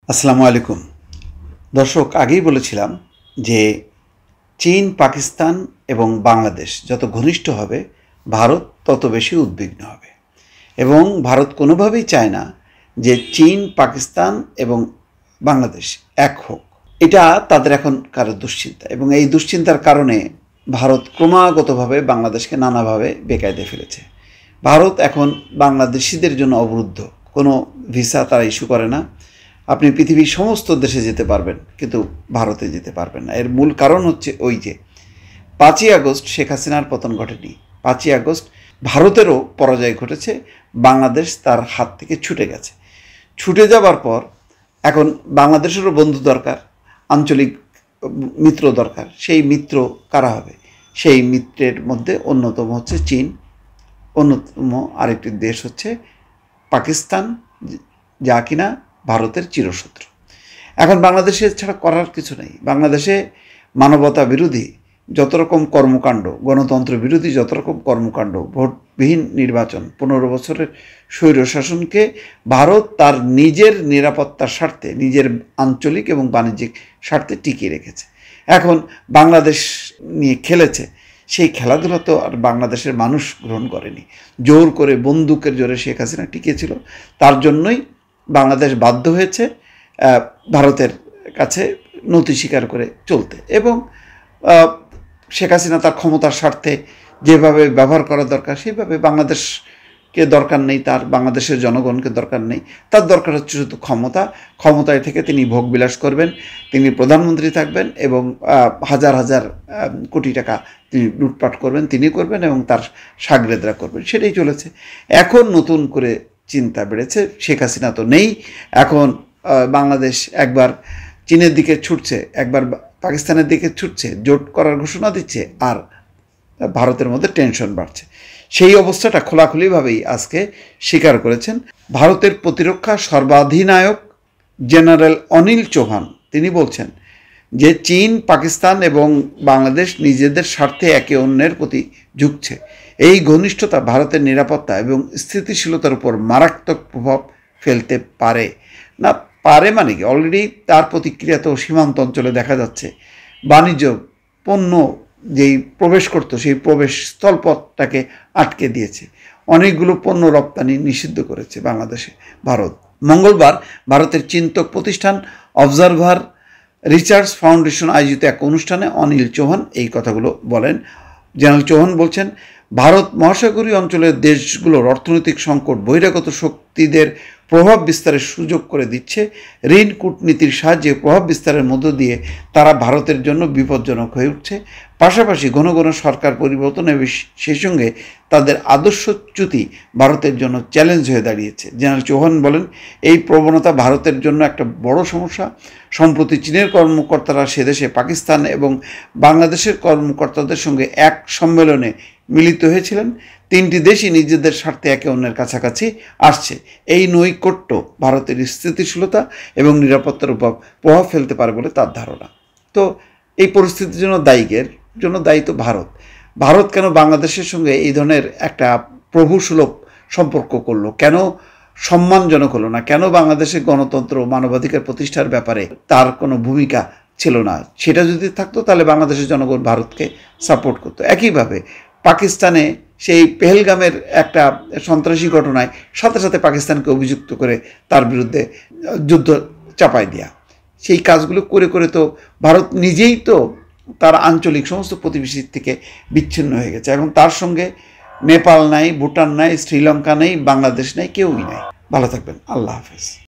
আসসালামু আলাইকুম দর্শক, আগেই বলেছিলাম যে চীন, পাকিস্তান এবং বাংলাদেশ যত ঘনিষ্ঠ হবে ভারত তত বেশি উদ্বিগ্ন হবে এবং ভারত কোনোভাবেই চায় না যে চীন, পাকিস্তান এবং বাংলাদেশ এক হোক। এটা তাদের এখনকার দুশ্চিন্তা এবং এই দুশ্চিন্তার কারণে ভারত ক্রমাগতভাবে বাংলাদেশকে নানাভাবে বেকায়দে ফেলেছে। ভারত এখন বাংলাদেশিদের জন্য অবরুদ্ধ, কোনো ভিসা তারা ইস্যু করে না। আপনি পৃথিবীর সমস্ত দেশে যেতে পারবেন, কিন্তু ভারতে যেতে পারবেন না। এর মূল কারণ হচ্ছে ওই যে 5ই আগস্ট শেখ হাসিনার পতন ঘটেনি। 5ই আগস্ট ভারতেরও পরাজয় ঘটেছে, বাংলাদেশ তার হাত থেকে ছুটে গেছে। ছুটে যাবার পর এখন বাংলাদেশেরও বন্ধু দরকার, আঞ্চলিক মিত্র দরকার। সেই মিত্র কারা হবে? সেই মিত্রের মধ্যে অন্যতম হচ্ছে চীন, অন্যতম আরেকটি দেশ হচ্ছে পাকিস্তান, যা কিনা ভারতের চিরশত্রু। এখন বাংলাদেশে ছাড়া করার কিছু নেই। বাংলাদেশে মানবতা বিরোধী যত রকম কর্মকাণ্ড, গণতন্ত্র বিরোধী যত রকম কর্মকাণ্ড, ভোটবিহীন নির্বাচন, 15 বছরের স্বৈরশাসনকে ভারত তার নিজের নিরাপত্তার স্বার্থে, নিজের আঞ্চলিক এবং বাণিজ্যিক স্বার্থে টিকিয়ে রেখেছে। এখন বাংলাদেশ নিয়ে খেলেছে, সেই খেলাধুলা তো আর বাংলাদেশের মানুষ গ্রহণ করেনি। জোর করে বন্দুকের জোরে শেখ হাসিনা টিকেছিল, তার জন্যই বাংলাদেশ বাধ্য হয়েছে ভারতের কাছে নতি স্বীকার করে চলতে। এবং শেখ হাসিনা তার ক্ষমতার স্বার্থে যেভাবে ব্যবহার করা দরকার সেইভাবে বাংলাদেশকে দরকার নেই, তার বাংলাদেশের জনগণকে দরকার নেই। তার দরকার হচ্ছে শুধু ক্ষমতায় থেকে তিনি ভোগবিলাস করবেন, তিনি প্রধানমন্ত্রী থাকবেন এবং হাজার হাজার কোটি টাকা তিনি লুটপাট করবেন, তিনি করবেন এবং তার সাগরেদরা করবেন। সেটাই চলেছে। এখন নতুন করে চিন্তা বেড়েছে, শেখ হাসিনা তো নেই। এখন বাংলাদেশ একবার চীনের দিকে ছুটছে, একবার পাকিস্তানের দিকে ছুটছে, জোট করার ঘোষণা দিচ্ছে, আর ভারতের মধ্যে টেনশন বাড়ছে। সেই অবস্থাটা খোলাখুলিভাবেই আজকে স্বীকার করেছেন ভারতের প্রতিরক্ষা সর্বাধিনায়ক জেনারেল অনিল চৌহান। তিনি বলছেন যে চীন, পাকিস্তান এবং বাংলাদেশ নিজেদের স্বার্থে একে অন্যের প্রতি ঝুঁকছে। এই ঘনিষ্ঠতা ভারতের নিরাপত্তা এবং স্থিতিশীলতার উপর মারাত্মক প্রভাব ফেলতে পারে। না পারে মানে কি, অলরেডি তার প্রতিক্রিয়া তো সীমান্ত অঞ্চলে দেখা যাচ্ছে। বাণিজ্য পণ্য যেই প্রবেশ করতো সেই প্রবেশ স্থলপথটাকে আটকে দিয়েছে। অনেকগুলো পণ্য রপ্তানি নিষিদ্ধ করেছে বাংলাদেশে ভারত। মঙ্গলবার ভারতের চিন্তক প্রতিষ্ঠান অবজারভার রিসার্চ ফাউন্ডেশন আয়োজিত এক অনুষ্ঠানে অনিল চৌহান এই কথাগুলো বলেন। জেনারেল চৌহান বলছেন, ভারত মহাসাগরীয় অঞ্চলের দেশগুলোর অর্থনৈতিক সংকট বহিরাগত শক্তিদের প্রভাব বিস্তারের সুযোগ করে দিচ্ছে। ঋণ কূটনীতির সাহায্যে প্রভাব বিস্তারের মধ্য দিয়ে তারা ভারতের জন্য বিপজ্জনক হয়ে উঠছে। পাশাপাশি ঘন ঘন সরকার পরিবর্তন এবং সেই সঙ্গে তাদের আদর্শচ্যুতি ভারতের জন্য চ্যালেঞ্জ হয়ে দাঁড়িয়েছে। জেনারেল চৌহান বলেন, এই প্রবণতা ভারতের জন্য একটা বড় সমস্যা। সম্প্রতি চীনের কর্মকর্তারা সেদেশে পাকিস্তান এবং বাংলাদেশের কর্মকর্তাদের সঙ্গে এক সম্মেলনে মিলিত হয়েছিলেন। 3টি দেশই নিজেদের স্বার্থে একে অন্যের কাছাকাছি আসছে। এই নৈকট্য ভারতের স্থিতিশীলতা এবং নিরাপত্তার উপর প্রভাব ফেলতে পারে বলে তার ধারণা। তো এই পরিস্থিতির জন্য দায়ী তো ভারত। ভারত কেন বাংলাদেশের সঙ্গে এই ধরনের একটা প্রভুসুলভ সম্পর্ক করলো? কেন সম্মানজনক হলো না? কেন বাংলাদেশের গণতন্ত্র, মানবাধিকার প্রতিষ্ঠার ব্যাপারে তার কোনো ভূমিকা ছিল না? সেটা যদি থাকতো তাহলে বাংলাদেশের জনগণ ভারতকে সাপোর্ট করতো। একইভাবে পাকিস্তানে সেই পেহেলগামের একটা সন্ত্রাসী ঘটনায় সাথে সাথে পাকিস্তানকে অভিযুক্ত করে তার বিরুদ্ধে যুদ্ধ চাপায় দেওয়া, সেই কাজগুলো করে করে তো ভারত নিজেই তো তার আঞ্চলিক সমস্ত প্রতিবেশীর থেকে বিচ্ছিন্ন হয়ে গেছে। এবং তার সঙ্গে নেপাল নাই, ভুটান নাই, শ্রীলঙ্কা নেই, বাংলাদেশ নেই, কেউই নাই। ভালো থাকবেন। আল্লাহ হাফেজ।